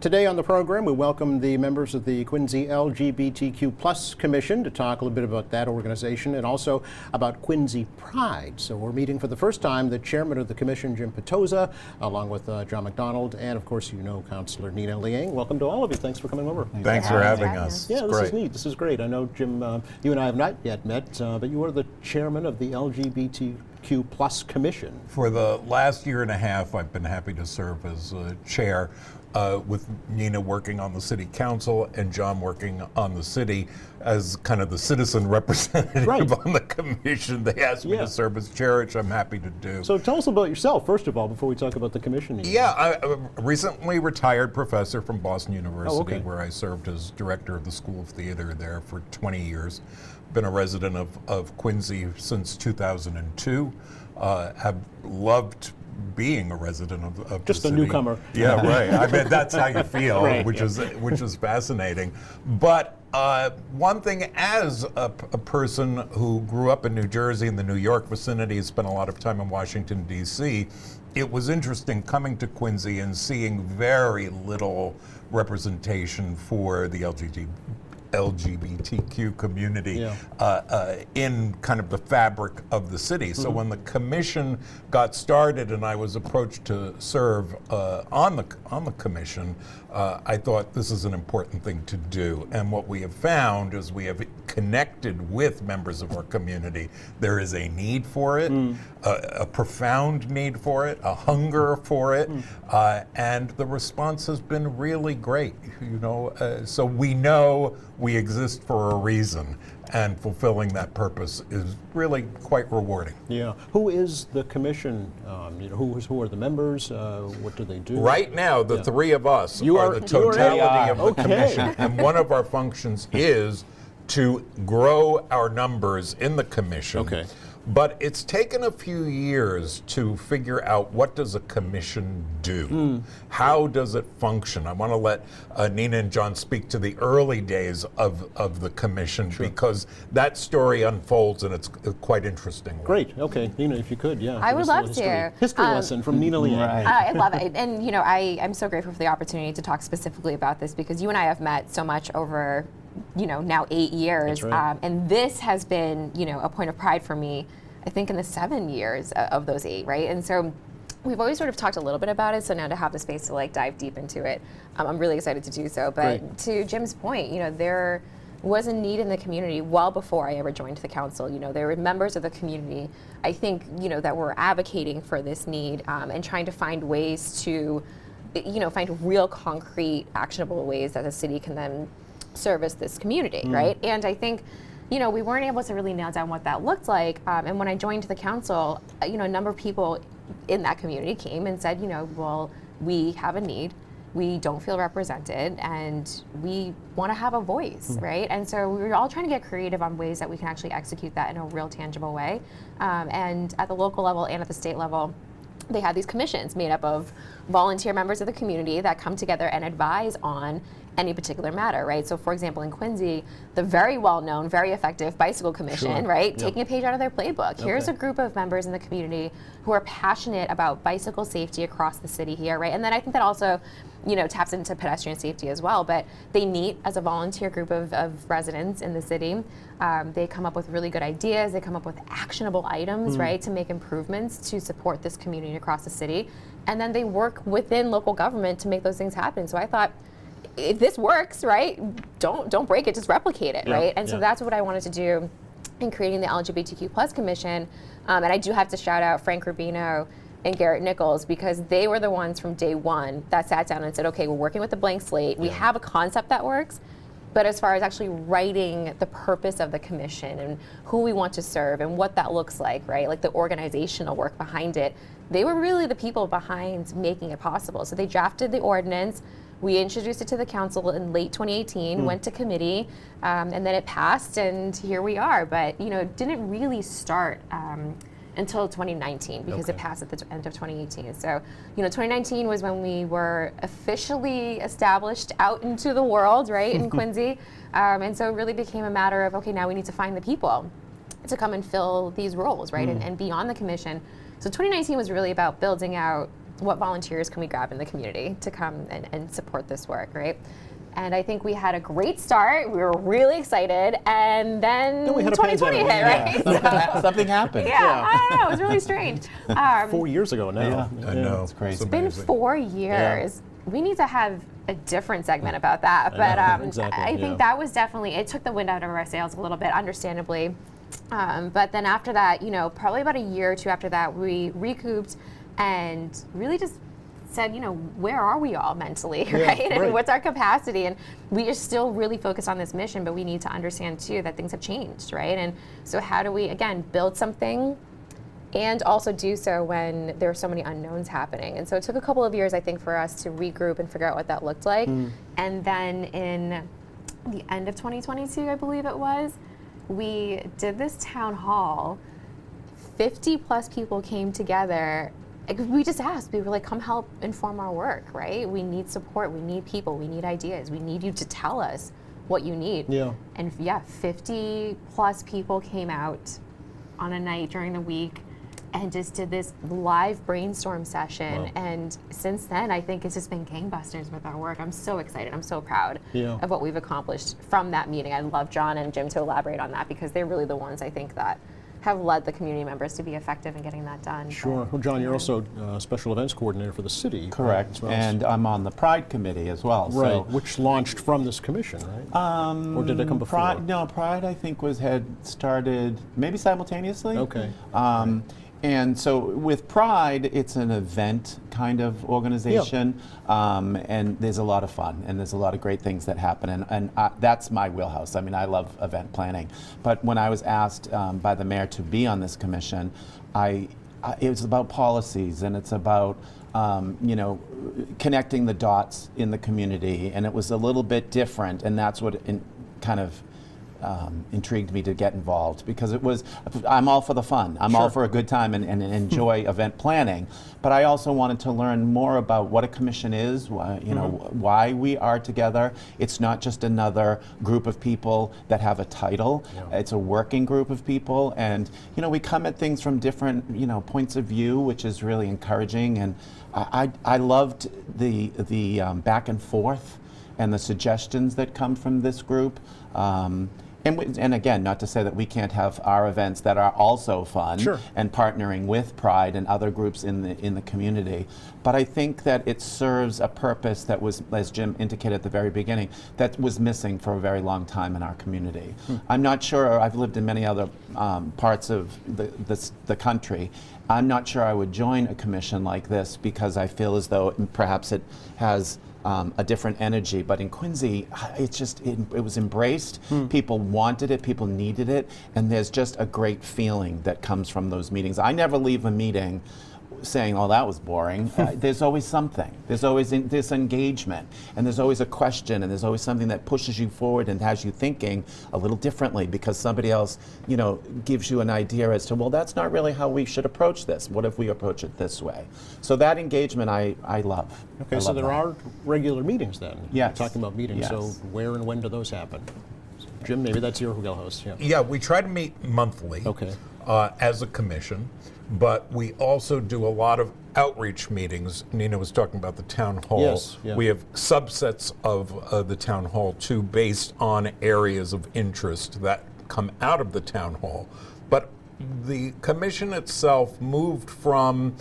Today on the program, we welcome the members of the Quincy LGBTQ Plus Commission to talk a little bit about that organization and also about Quincy Pride. So we're meeting for the first time the chairman of the commission, Jim Petosa, along with John McDonald, and of course, you know, Councilor Nina Liang. Welcome to all of you. Thanks for coming over. Thanks for having us. Yeah, this is neat. This is great. I know, Jim, you and I have not yet met, but you are the chairman of the LGBTQ Plus Commission. For the last year and a half, I've been happy to serve as chair, with Nina working on the city council and John working on the city as kind of the citizen representative on the commission. They asked me to serve as chair, which I'm happy to do. So tell us about yourself, first of all, before we talk about the commission. Yeah, I'm a recently retired professor from Boston University, where I served as director of the School of Theater there for 20 years. Been a resident of Quincy since 2002. Have loved being a resident of just the a city. Newcomer. Yeah, right. I mean, that's how you feel, which is fascinating. But one thing, as a person who grew up in New Jersey and the New York vicinity, spent a lot of time in Washington, D.C., it was interesting coming to Quincy and seeing very little representation for the LGBTQ community in kind of the fabric of the city. So when the commission got started and I was approached to serve on the commission, I thought this is an important thing to do. And what we have found is we have connected with members of our community. There is a need for it, a profound need for it, a hunger for it, and the response has been really great. You know, so we know we exist for a reason, and fulfilling that purpose is really quite rewarding. Yeah. Who is the commission? You know, who are the members? What do they do? Right now, the three of us are the totality of the commission, and one of our functions is to grow our numbers in the commission. Okay. But it's taken a few years to figure out, what does a commission do? How does it function? I want to let Nina and John speak to the early days of the commission, because that story unfolds and it's quite interesting. Great. Okay, Nina, if you could, I would love to. History lesson from Nina Liang. I love it. And you know, I'm so grateful for the opportunity to talk specifically about this, because you and I have met so much over, you know, now 8 years. That's right. And this has been, you know, a point of pride for me, I think, in the 7 years of those 8, right? And so we've always sort of talked a little bit about it, so now to have the space to like dive deep into it, I'm really excited to do so. But to Jim's point, you know, there was a need in the community well before I ever joined the council. You know, there were members of the community, I think, you know, that were advocating for this need and trying to find ways to, you know, find real concrete, actionable ways that the city can then service this community, right? And I think, you know, we weren't able to really nail down what that looked like. And when I joined the council, you know, a number of people in that community came and said, you know, well, we have a need, we don't feel represented, and we want to have a voice, right? And so we were all trying to get creative on ways that we can actually execute that in a real tangible way. And at the local level and at the state level, they had these commissions made up of volunteer members of the community that come together and advise on any particular matter, right? So for example, in Quincy, the very well-known, very effective Bicycle Commission, right? Taking a page out of their playbook. Here's a group of members in the community who are passionate about bicycle safety across the city here, right? And then I think that also, you know, taps into pedestrian safety as well, but they meet as a volunteer group of residents in the city. They come up with really good ideas, they come up with actionable items, right, to make improvements to support this community across the city. And then they work within local government to make those things happen. So I thought, if this works, right, don't break it, just replicate it, right? And so that's what I wanted to do in creating the LGBTQ Plus Commission. And I do have to shout out Frank Rubino and Garrett Nichols, because they were the ones from day one that sat down and said, okay, we're working with a blank slate. We have a concept that works, but as far as actually writing the purpose of the commission and who we want to serve and what that looks like, right, like the organizational work behind it, they were really the people behind making it possible. So they drafted the ordinance. We introduced it to the council in late 2018, went to committee, and then it passed, and here we are. But, you know, it didn't really start until 2019, because it passed at the end of 2018. So, you know, 2019 was when we were officially established out into the world, right, in Quincy. And so it really became a matter of, okay, now we need to find the people to come and fill these roles, right, and be on the commission. So 2019 was really about building out what volunteers can we grab in the community to come and support this work, right? And I think we had a great start. We were really excited, and then we had a 2020 hit, pandemic. right? Yeah. Something happened. Yeah, I don't know. It was really strange. 4 years ago now. Yeah. I know. It's crazy. It's It's been amazing. 4 years. We need to have a different segment about that. But exactly, I think that was definitely, it took the wind out of our sails a little bit, understandably. But then after that, probably about a year or two after that, we recouped and really just said, where are we all mentally, right? And what's our capacity? And we are still really focused on this mission, but we need to understand too that things have changed, right? And so how do we, again, build something and also do so when there are so many unknowns happening? And so it took a couple of years, I think, for us to regroup and figure out what that looked like. And then in the end of 2022, I believe it was, we did this town hall. 50 plus people came together. We just asked, we were like, come help inform our work, right? We need support, we need people, we need ideas, we need you to tell us what you need. Yeah. And 50 plus people came out on a night during the week and just did this live brainstorm session. Wow. And since then, I think it's just been gangbusters with our work. I'm so excited, I'm so proud of what we've accomplished from that meeting. I'd love John and Jim to elaborate on that because they're really the ones I think that have led the community members to be effective in getting that done. Sure. Well, John, you're also special events coordinator for the city. Correct. as well. And I'm on the Pride Committee as well. Right, So, which launched from this commission, right? Or did it come before? Pride I think had started maybe simultaneously. Okay. And so with Pride, it's an event kind of organization, and there's a lot of fun, and there's a lot of great things that happen, and that's my wheelhouse. I mean, I love event planning. But when I was asked by the mayor to be on this commission, it was about policies, and it's about connecting the dots in the community, and it was a little bit different, and that's what kind of intrigued me to get involved because I'm all for the fun. I'm all for a good time and enjoy event planning. But I also wanted to learn more about what a commission is, why we are together. It's not just another group of people that have a title. Yeah. It's a working group of people. And, we come at things from different, points of view, which is really encouraging. And I loved the back and forth and the suggestions that come from this group. And again, not to say that we can't have our events that are also fun and partnering with Pride and other groups in the community. But I think that it serves a purpose that was, as Jim indicated at the very beginning, that was missing for a very long time in our community. I'm not sure, I've lived in many other parts of the country. I'm not sure I would join a commission like this because I feel as though perhaps it has a different energy, but in Quincy, it was embraced. People wanted it, people needed it, and there's just a great feeling that comes from those meetings. I never leave a meeting saying, oh, that was boring. There's always something. There's always this engagement, and there's always a question, and there's always something that pushes you forward and has you thinking a little differently because somebody else, gives you an idea as to, well, that's not really how we should approach this. What if we approach it this way? So that engagement I love. Okay, so there are regular meetings then. Yes. You're talking about meetings. Yes. So where and when do those happen? Jim, maybe that's your wheelhouse. Yeah. Yeah, we try to meet monthly as a commission, but we also do a lot of outreach meetings. Nina was talking about the town hall. Yes, yeah. We have subsets of the town hall too, based on areas of interest that come out of the town hall. But the commission itself moved from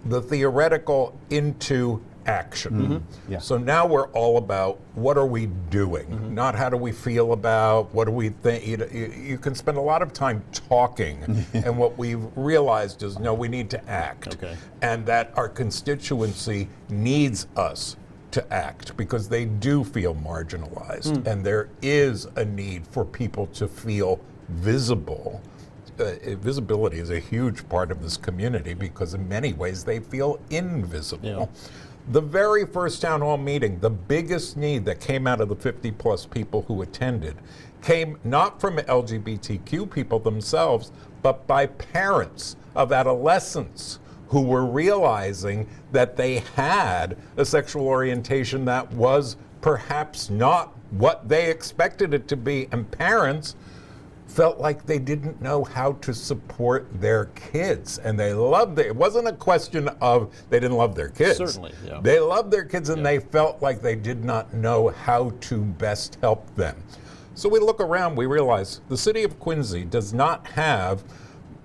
the theoretical into action. Yeah. So now we're all about what are we doing, not how do we feel about, what do we think. You can spend a lot of time talking, and what we've realized is, no, we need to act. Okay. And that our constituency needs us to act because they do feel marginalized, and there is a need for people to feel visible. Visibility is a huge part of this community because in many ways they feel invisible. Yeah. The very first town hall meeting, the biggest need that came out of the 50 plus people who attended came not from LGBTQ people themselves, but by parents of adolescents who were realizing that they had a sexual orientation that was perhaps not what they expected it to be. And parents felt like they didn't know how to support their kids, and they loved it. It wasn't a question of they didn't love their kids. Certainly, yeah. They loved their kids, and they felt like they did not know how to best help them. So we look around, we realize the city of Quincy does not have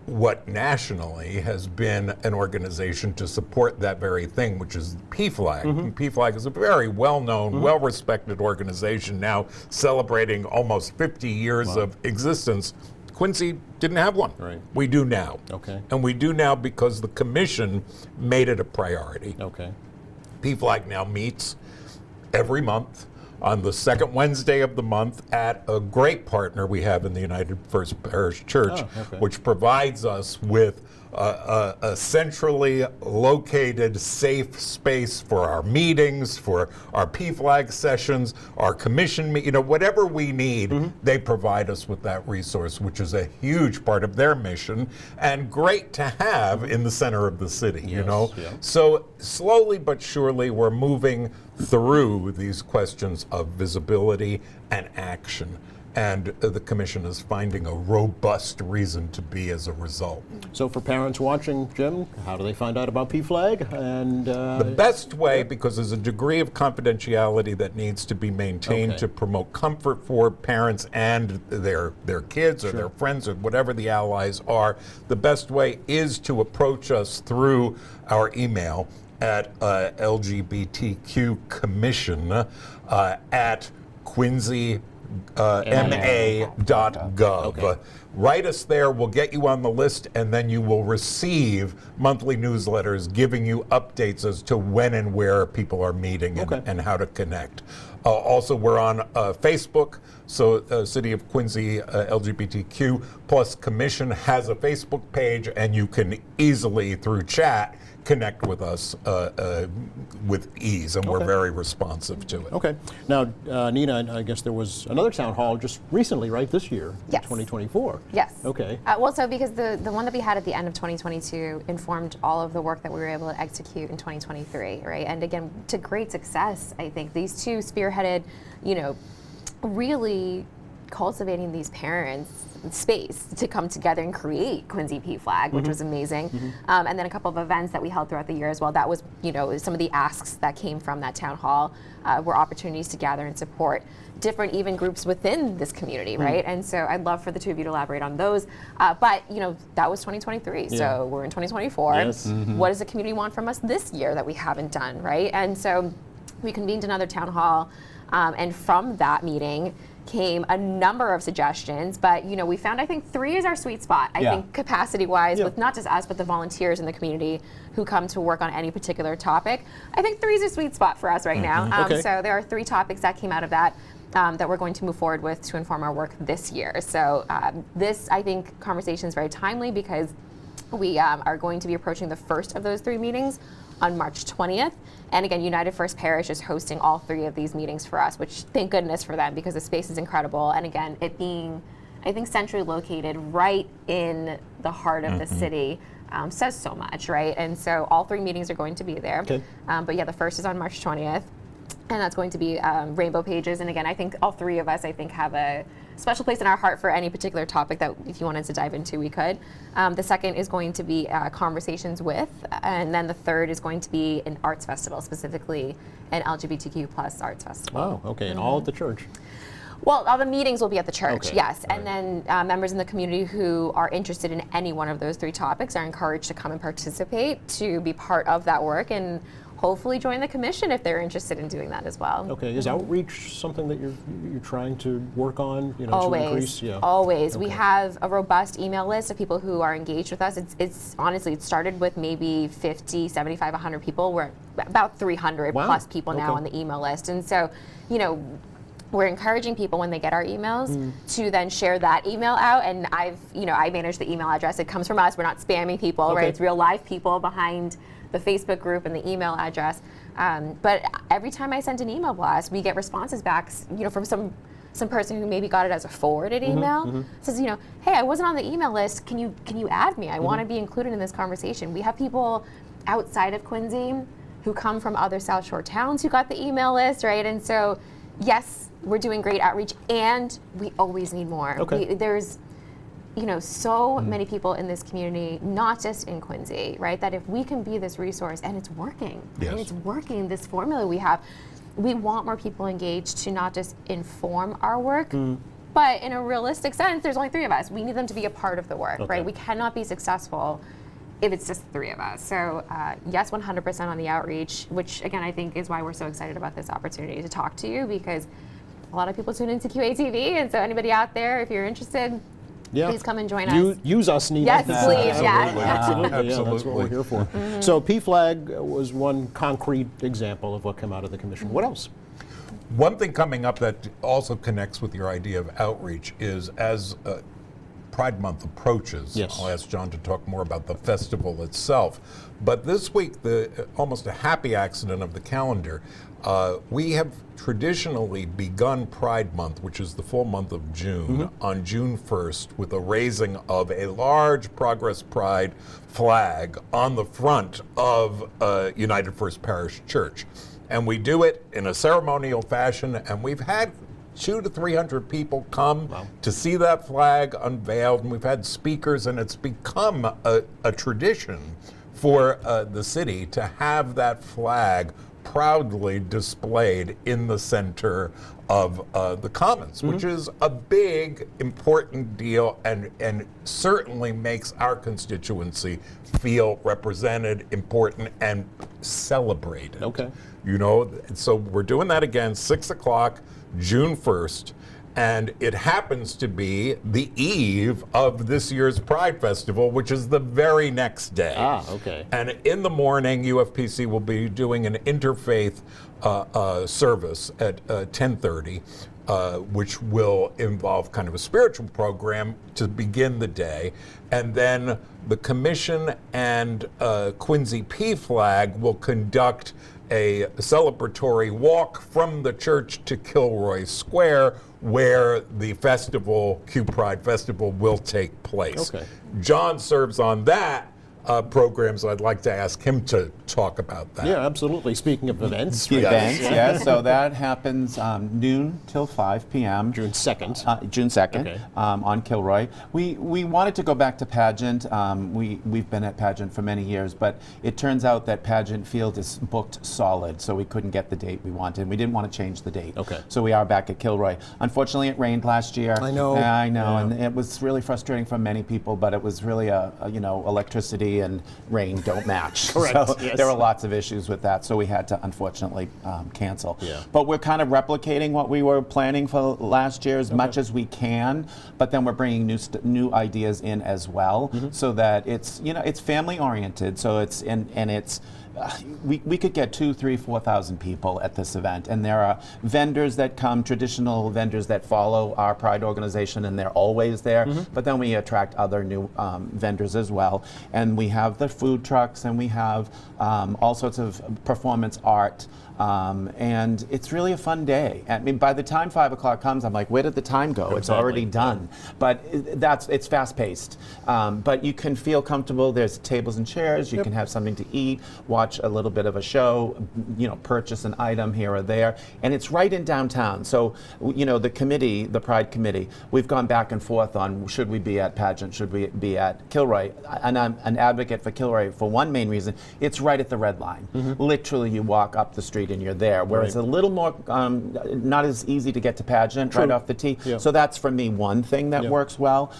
what nationally has been an organization to support that very thing, which is PFLAG. PFLAG is a very well-known, well-respected organization now celebrating almost 50 years of existence. Quincy didn't have one. Right. We do now. Okay. And we do now because the commission made it a priority. Okay. PFLAG now meets every month on the second Wednesday of the month at a great partner we have in the United First Parish Church, which provides us with a centrally located, safe space for our meetings, for our PFLAG sessions, our commission, whatever we need, they provide us with that resource, which is a huge part of their mission and great to have in the center of the city, you know? Yeah. So slowly but surely, we're moving through these questions of visibility and action. And the commission is finding a robust reason to be as a result. So for parents watching, Jim, how do they find out about PFLAG? And The best way, because there's a degree of confidentiality that needs to be maintained Okay. to promote comfort for parents and their kids or their friends or whatever the allies are, the best way is to approach us through our email at LGBTQ Commission at Quincy ma.gov. Write us there, we'll get you on the list, and then you will receive monthly newsletters giving you updates as to when and where people are meeting and how to connect. Also, we're on Facebook, so City of Quincy LGBTQ plus Commission has a Facebook page, and you can easily, through chat, connect with us with ease, and we're very responsive to it. Okay. Now, Nina, I guess there was another town hall just recently, right, this year? Yes. 2024. Yes. Okay. Well, so because the one that we had at the end of 2022 informed all of the work that we were able to execute in 2023, right? And again, to great success, I think these two spearheaded, really cultivating these parents space to come together and create Quincy PFLAG, which was amazing. And then a couple of events that we held throughout the year as well. That was, some of the asks that came from that town hall were opportunities to gather and support different even groups within this community, right? And so I'd love for the two of you to elaborate on those. But, that was 2023. So we're in 2024. Yes. What does the community want from us this year that we haven't done, right? And so we convened another town hall. And from that meeting came a number of suggestions, but we found I think 3 is our sweet spot. I think capacity-wise, with not just us but the volunteers in the community who come to work on any particular topic. I think 3 is a sweet spot for us right now. Okay. So there are 3 topics that came out of that that we're going to move forward with to inform our work this year. So this, I think, conversation is very timely because we are going to be approaching the first of those 3 meetings on March 20th. And again, United First Parish is hosting all 3 of these meetings for us, which thank goodness for them because the space is incredible. And again, it being, I think, centrally located right in the heart of the city says so much, right? And so all 3 meetings are going to be there. Okay. But yeah, the first is on March 20th. And that's going to be Rainbow Pages. And again, I think all 3 of us, have a special place in our heart for any particular topic that if you wanted to dive into, we could. The second is going to be Conversations With. And then the third is going to be an arts festival, specifically an LGBTQ plus arts festival. Wow, okay, and all at the church. Well, all the meetings will be at the church, Okay, yes. all And then members in the community who are interested in any one of those 3 topics are encouraged to come and participate, to be part of that work, and hopefully join the commission if they're interested in doing that as well. Okay, is outreach something that you're trying to work on, to increase? Always. We Okay. have a robust email list of people who are engaged with us. It's honestly, it started with maybe 50, 75, 100 people. We're at about 300 Wow. plus people now Okay. on the email list. And so, we're encouraging people when they get our emails to then share that email out. And I manage the email address. It comes from us. We're not spamming people, Okay. right? It's real live people behind the Facebook group and the email address. But every time I send an email blast, we get responses back, from some person who maybe got it as a forwarded email. Says, hey, I wasn't on the email list. Can you add me? I want to be included in this conversation. We have people outside of Quincy who come from other South Shore towns who got the email list, right? And so, yes, we're doing great outreach, and we always need more. Okay. so many people in this community, not just in Quincy, right? That if we can be this resource, and it's working, Yes. and it's working, this formula we have, we want more people engaged to not just inform our work, but in a realistic sense, there's only 3 of us. We need them to be a part of the work, Okay. right? We cannot be successful if it's just 3 of us. So yes, 100% on the outreach, which again, I think is why we're so excited about this opportunity to talk to you, because a lot of people tune into QATV, and so anybody out there, if you're interested, Yeah. please come and join us. Use us, Nina. Yes, please, yeah. Absolutely, yeah, that's what Absolutely. we're here for. So PFLAG was one concrete example of what came out of the commission. What else? One thing coming up that also connects with your idea of outreach is as Pride Month approaches, Yes. I'll ask John to talk more about the festival itself. But this week, almost a happy accident of the calendar, we have traditionally begun Pride Month, which is the full month of June, on June 1st with a raising of a large Progress Pride flag on the front of United First Parish Church. And we do it in a ceremonial fashion, and we've had 200 to 300 people come to see that flag unveiled, and we've had speakers, and it's become a tradition for the city to have that flag proudly displayed in the center of the Commons, which is a big, important deal, and certainly makes our constituency feel represented, important, and celebrated. Okay. So we're doing that again, 6 o'clock, June 1st, and it happens to be the eve of this year's Pride Festival, which is the very next day. Ah, okay. And in the morning, UFPC will be doing an interfaith service at 10:30, which will involve kind of a spiritual program to begin the day. And then the commission and Quincy PFLAG will conduct a celebratory walk from the church to Kilroy Square, where the festival, Q Pride Festival, will take place. Okay. John serves on that program, so I'd like to ask him to talk about that. Yeah, absolutely. Speaking of events, The right? events, yeah. So that happens noon till 5 p.m. June 2nd. June 2nd, Okay. on Kilroy. We wanted to go back to pageant. We've been at pageant for many years, but it turns out that pageant field is booked solid, so we couldn't get the date we wanted. We didn't want to change the date. Okay. So we are back at Kilroy. Unfortunately, it rained last year. I know. Yeah, I know, Yeah. and it was really frustrating for many people, but it was really electricity and rain don't match. Correct, So yes. there were lots of issues with that, so we had to unfortunately cancel. Yeah. But we're kind of replicating what we were planning for last year as much as we can, but then we're bringing new ideas in as well, so that it's family oriented. So it's we could get 2,000, 3,000, 4,000 people at this event, and there are vendors that come, traditional vendors that follow our Pride organization, and they're always there. But then we attract other new vendors as well, and we have the food trucks, and we have all sorts of performance art. And it's really a fun day. I mean, by the time 5 o'clock comes, I'm like, where did the time go? It's already done. But it's fast paced. But you can feel comfortable. There's tables and chairs. You can have something to eat, watch a little bit of a show, purchase an item here or there. And it's right in downtown. So, the committee, the Pride Committee, we've gone back and forth on should we be at pageant, should we be at Kilroy? And I'm an advocate for Kilroy for one main reason. It's right at the red line. Literally, you walk up the street and you're there, whereas Right. a little more not as easy to get to pageant right off the tee. Yeah. So that's for me one thing that Yeah. works well.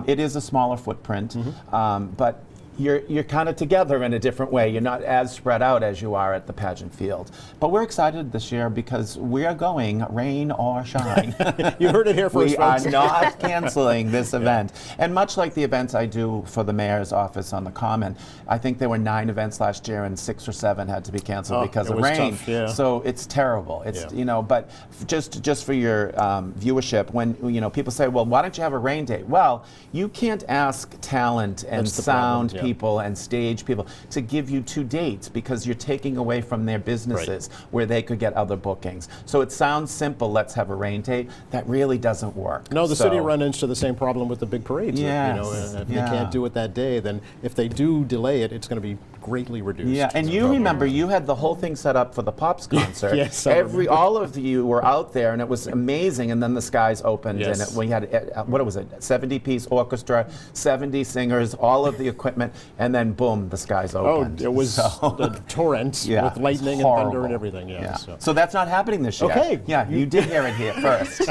It is a smaller footprint, but you're kind of together in a different way. You're not as spread out as you are at the pageant field. But we're excited this year because we are going rain or shine. You heard it here first, We are folks. not canceling this event. And much like the events I do for the mayor's office on the Common, I think there were 9 events last year and 6 or 7 had to be canceled Oh, because it of was rain. tough, yeah. So it's terrible. It's Yeah. but just for your viewership, when people say, well, why don't you have a rain date? Well, you can't ask talent and That's the problem, sound yeah. people and stage people to give you 2 dates because you're taking away from their businesses where they could get other bookings. So it sounds simple, let's have a rain date. That really doesn't work. No, the city So- run into the same problem with the big parades. Yes, If they yeah. can't do it that day, then if they do delay it, it's going to be greatly reduced. Yeah, and you remember you had the whole thing set up for the Pops concert. Yes, I remember. all of you were out there, and it was amazing. And then the skies opened, Yes. and we had what was it, 70-piece orchestra, 70 singers, all of the equipment, and then boom, the skies Oh, opened. it was So- the torrents Yeah, with lightning it's and thunder horrible. and everything. Yeah. So that's not happening this year. Okay. Yeah, you did hear it here first.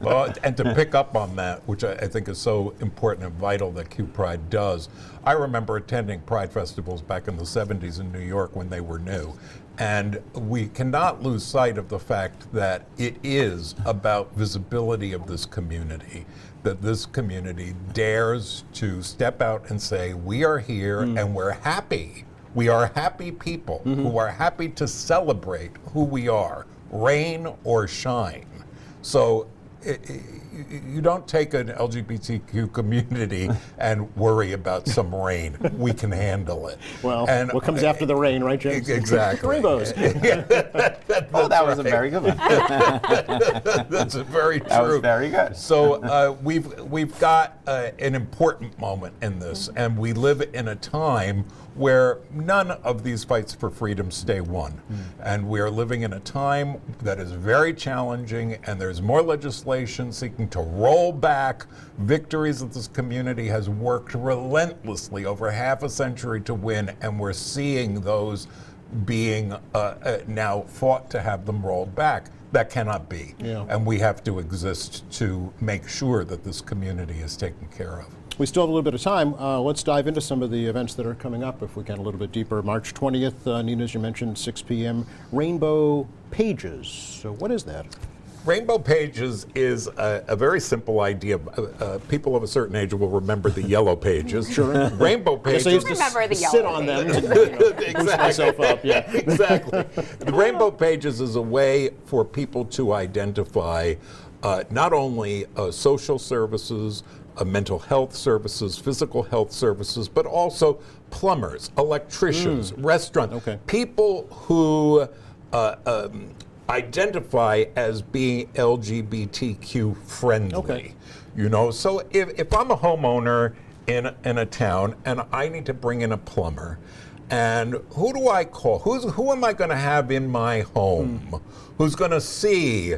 Well, and to pick up on that, which I think is so important and vital that Q Pride does, I remember attending Pride festivals back in the 70s in New York when they were new. And we cannot lose sight of the fact that it is about visibility of this community, that this community dares to step out and say, we are here and we're happy. We are happy people who are happy to celebrate who we are, rain or shine. So you don't take an LGBTQ community and worry about some rain. We can handle it. Well, and what comes after the rain, right, James? Exactly. Rainbows. Oh, that was a very good one. That's very true. That was very good. So we've got an important moment in this, and we live in a time where none of these fights for freedom stay won. And we are living in a time that is very challenging, and there's more legislation seeking to roll back victories that this community has worked relentlessly over half a century to win, and we're seeing those being now fought to have them rolled back. That cannot be. Yeah. And we have to exist to make sure that this community is taken care of. We still have a little bit of time. Let's dive into some of the events that are coming up, if we can, a little bit deeper. March 20th, Nina, as you mentioned, 6 p.m., Rainbow Pages. So what is that? Rainbow Pages is a very simple idea. People of a certain age will remember the Yellow Pages. Sure. Rainbow Yes, I used Pages. to remember the sit Yellow on them Pages. and boost myself up. Yeah. Exactly. The Rainbow Pages is a way for people to identify not only social services, mental health services, physical health services, but also plumbers, electricians, restaurant people who identify as being LGBTQ friendly. Okay. You know, so if I'm a homeowner in a town and I need to bring in a plumber, and who do I call? Who am I going to have in my home? Who's going to see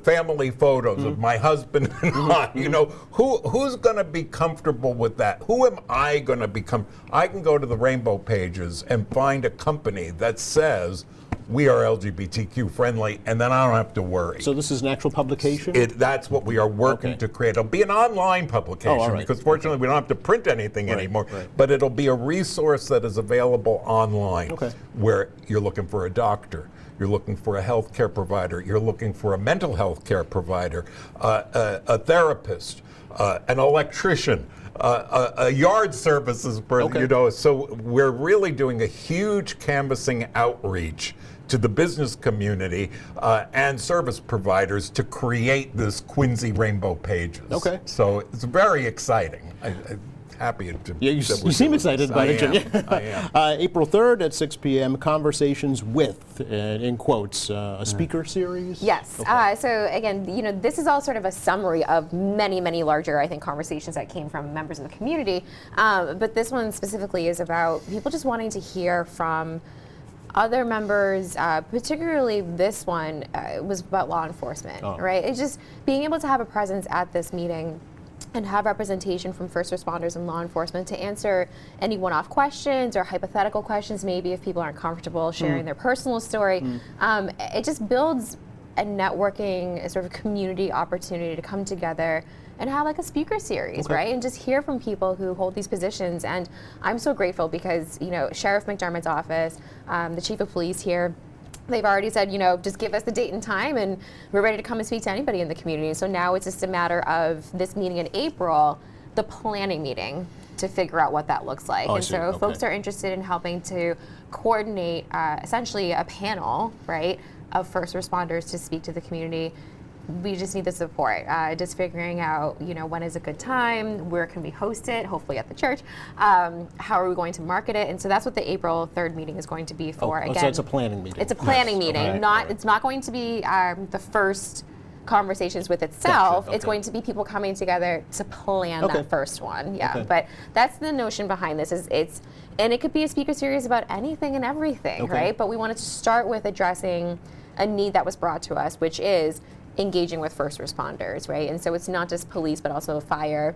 family photos of my husband and I? You know, who's going to be comfortable with that? Who am I going to become? I can go to the Rainbow Pages and find a company that says we are LGBTQ friendly, and then I don't have to worry. So this is an actual publication? That's what we are working to create. It'll be an online publication all right. because fortunately we don't have to print anything anymore. Right. But it'll be a resource that is available online where you're looking for a doctor, you're looking for a health care provider, you're looking for a mental health care provider, a therapist, an electrician, a yard services person, you know. So we're really doing a huge canvassing outreach to the business community and service providers to create this Quincy Rainbow Pages. Okay. So it's very exciting. I'm happy to. Yeah, you that we're seem doing excited this. about it, Jim. I am. April 3rd at 6 p.m., Conversations with, in quotes, a speaker series? Yes. Okay. So again, you know, this is all sort of a summary of many, many larger, I think, conversations that came from members of the community. But this one specifically is about people just wanting to hear from other members, particularly this one was about law enforcement, right? It's just being able to have a presence at this meeting and have representation from first responders and law enforcement to answer any one-off questions or hypothetical questions, maybe if people aren't comfortable sharing their personal story. It just builds a networking, a sort of community opportunity to come together and have like a speaker series, right? And just hear from people who hold these positions. And I'm so grateful because, you know, Sheriff McDermott's office, the chief of police here, they've already said, you know, just give us the date and time and we're ready to come and speak to anybody in the community. So now it's just a matter of this meeting in April, the planning meeting, to figure out what that looks like. And so if folks are interested in helping to coordinate essentially a panel, right, of first responders to speak to the community, we just need the support. Just figuring out, you know, when is a good time, where can we host it, hopefully at the church, how are we going to market it, and so that's what the April 3rd meeting is going to be for. Again, so it's a planning meeting. it's a planning meeting. It's not going to be the first conversations with itself. Gotcha, It's okay. going to be people coming together to plan Okay. that first one. Yeah, Okay. but that's the notion behind this. And it could be a speaker series about anything and everything, Okay. right? But we wanted to start with addressing a need that was brought to us, which is engaging with first responders, right? And so it's not just police, but also fire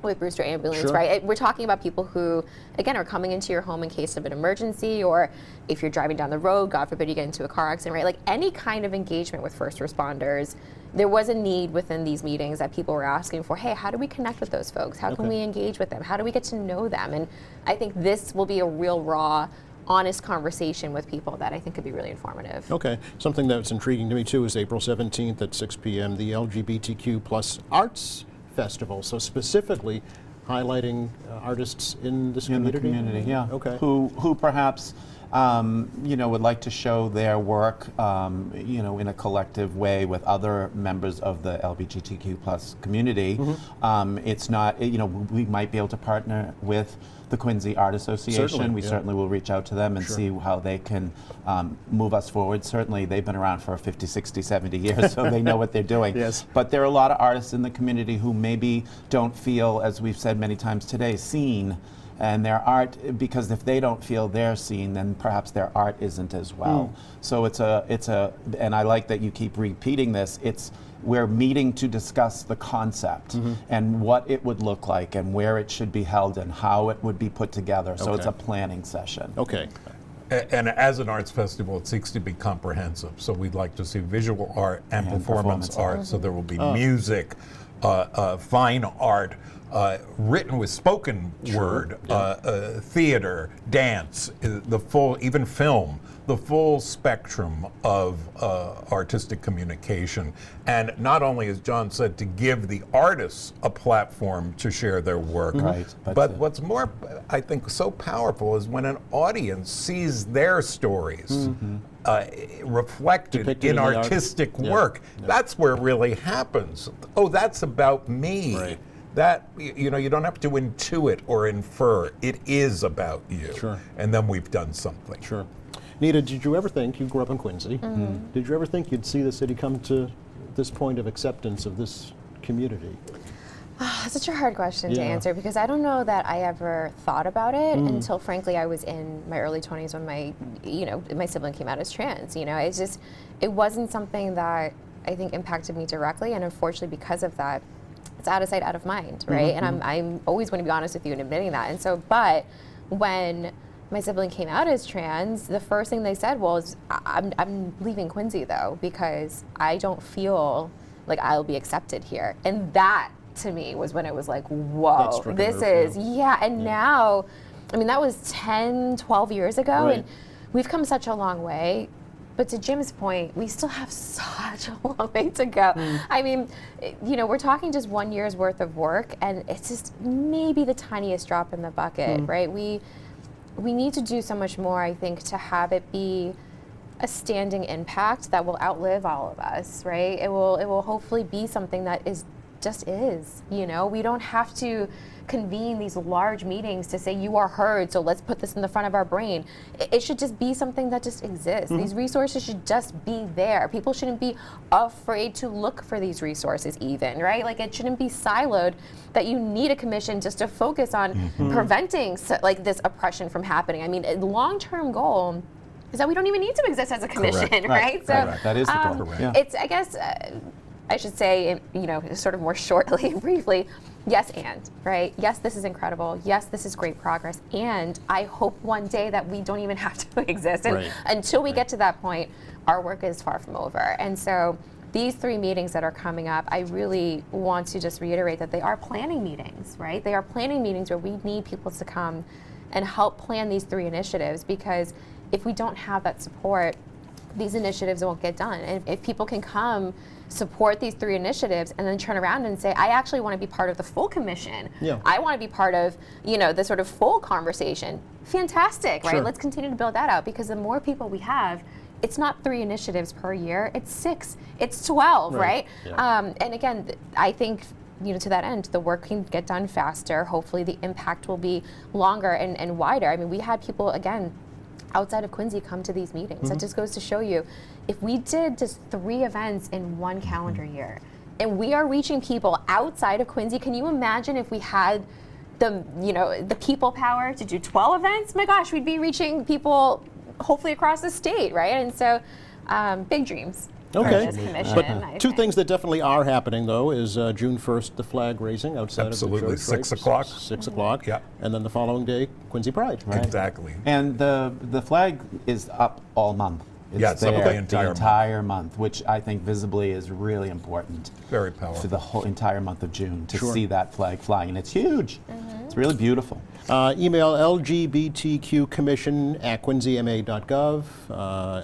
with Brewster Ambulance, Sure. right? We're talking about people who, again, are coming into your home in case of an emergency, or if you're driving down the road, God forbid you get into a car accident, right? Like any kind of engagement with first responders. There was a need within these meetings that people were asking for, hey, how do we connect with those folks? How can Okay. we engage with them? How do we get to know them? And I think this will be a real raw, honest conversation with people that I think could be really informative. Okay. Something that's intriguing to me too is April 17th at 6 p.m. the LGBTQ plus Arts Festival. So specifically highlighting artists in this in the community. community, yeah. Okay. Who perhaps would like to show their work, in a collective way with other members of the LGBTQ plus community. It's not, we might be able to partner with the Quincy Art Association. Certainly, We yeah. certainly will reach out to them and Sure. see how they can move us forward. Certainly, they've been around for 50, 60, 70 years, so they know what they're doing. Yes. But there are a lot of artists in the community who maybe don't feel, as we've said many times today, seen. And their art, because if they don't feel they're seen, then perhaps their art isn't as well. So it's a, and I like that you keep repeating this. We're meeting to discuss the concept and what it would look like and where it should be held and how it would be put together. So it's Okay. a planning session. Okay. And as an arts festival, it seeks to be comprehensive. So we'd like to see visual art and performance performance art. So there will be music, fine art, written with spoken word, theater, dance, the full, even film, the full spectrum of artistic communication. And not only, as John said, to give the artists a platform to share their work, Right, but what's more, I think, so powerful is when an audience sees their stories reflected Depicted in in the art. artistic Yeah, work. yeah. That's where it really happens. Oh, that's about me. Right. That, you don't have to intuit or infer. It is about you. Sure. And then we've done something. Sure. Nita, did you ever think, you grew up in Quincy, did you ever think you'd see the city come to this point of acceptance of this community? That's such a hard question to Yeah. answer because I don't know that I ever thought about it until, frankly, I was in my early 20s when my sibling came out as trans. It wasn't something that I think impacted me directly, and unfortunately, because of that, it's out of sight, out of mind, right? And I'm always going to be honest with you in admitting that. And so, but when my sibling came out as trans, the first thing they said was, I'm leaving Quincy though, because I don't feel like I'll be accepted here. And that to me was when it was like, That whoa, struck a this nerve, is, yeah. and now, I mean, that was 10, 12 years ago, Right. and we've come such a long way. But to Jim's point, we still have such a long way to go. I mean, we're talking just 1 year's worth of work, and it's just maybe the tiniest drop in the bucket, right? We need to do so much more, I think, to have it be a standing impact that will outlive all of us, right? It will hopefully be something that is. We don't have to convene these large meetings to say you are heard, so let's put this in the front of our brain. It should just be something that just exists. These resources should just be there. People shouldn't be afraid to look for these resources even, right? Like it shouldn't be siloed that you need a commission just to focus on preventing this oppression from happening. I mean, a long-term goal is that we don't even need to exist as a commission, Correct. right? So Correct. That is the goal. Correct. Yeah. it's, I guess, I should say, sort of more shortly and briefly, yes and, right? Yes, this is incredible. Yes, this is great progress. And I hope one day that we don't even have to exist. And Right. until we get to that point, our work is far from over. And so these 3 meetings that are coming up, I really want to just reiterate that they are planning meetings, right? They are planning meetings where we need people to come and help plan these 3 initiatives, because if we don't have that support, these initiatives won't get done. And if people can come support these 3 initiatives and then turn around and say, I actually want to be part of the full commission. Yeah. I want to be part of, the sort of full conversation. Fantastic, right? Sure. Let's continue to build that out, because the more people we have, it's not 3 initiatives per year, it's 6, it's 12, right? Yeah. And again, I think, to that end, the work can get done faster. Hopefully the impact will be longer and wider. I mean, we had people, again, outside of Quincy come to these meetings. That just goes to show you, if we did just 3 events in one calendar year, and we are reaching people outside of Quincy, can you imagine if we had the people power to do 12 events? My gosh, we'd be reaching people hopefully across the state, right? And so, big dreams. Okay. For this commission, But I two think. things that definitely are happening, though, is June 1st, the flag raising outside Absolutely. of the church. 6 o'clock. 6 o'clock. Yeah. And then the following day, Quincy Pride. Exactly. And the flag is up all month. Yeah, it's up there the entire month, which I think visibly is really important Very for powerful. the whole entire month of June to Sure. see that flag flying. And it's huge. It's really beautiful. Email lgbtqcommission@quincyma.gov.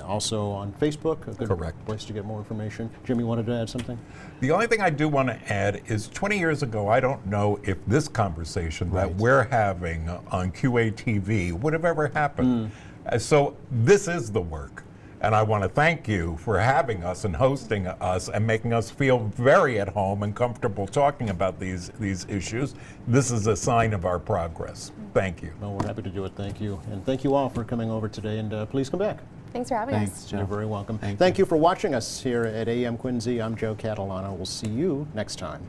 Also on Facebook, a good Correct. place to get more information. Jim, you wanted to add something? The only thing I do want to add is 20 years ago, I don't know if this conversation that we're having on QATV would have ever happened. So this is the work. And I want to thank you for having us and hosting us and making us feel very at home and comfortable talking about these issues. This is a sign of our progress. Thank you. Well, we're happy to do it. Thank you. And thank you all for coming over today. And please come back. Thanks for having Thanks, us. Joe. You're very welcome. Thank Thank you for watching us here at AM Quincy. I'm Joe Catalano. We'll see you next time.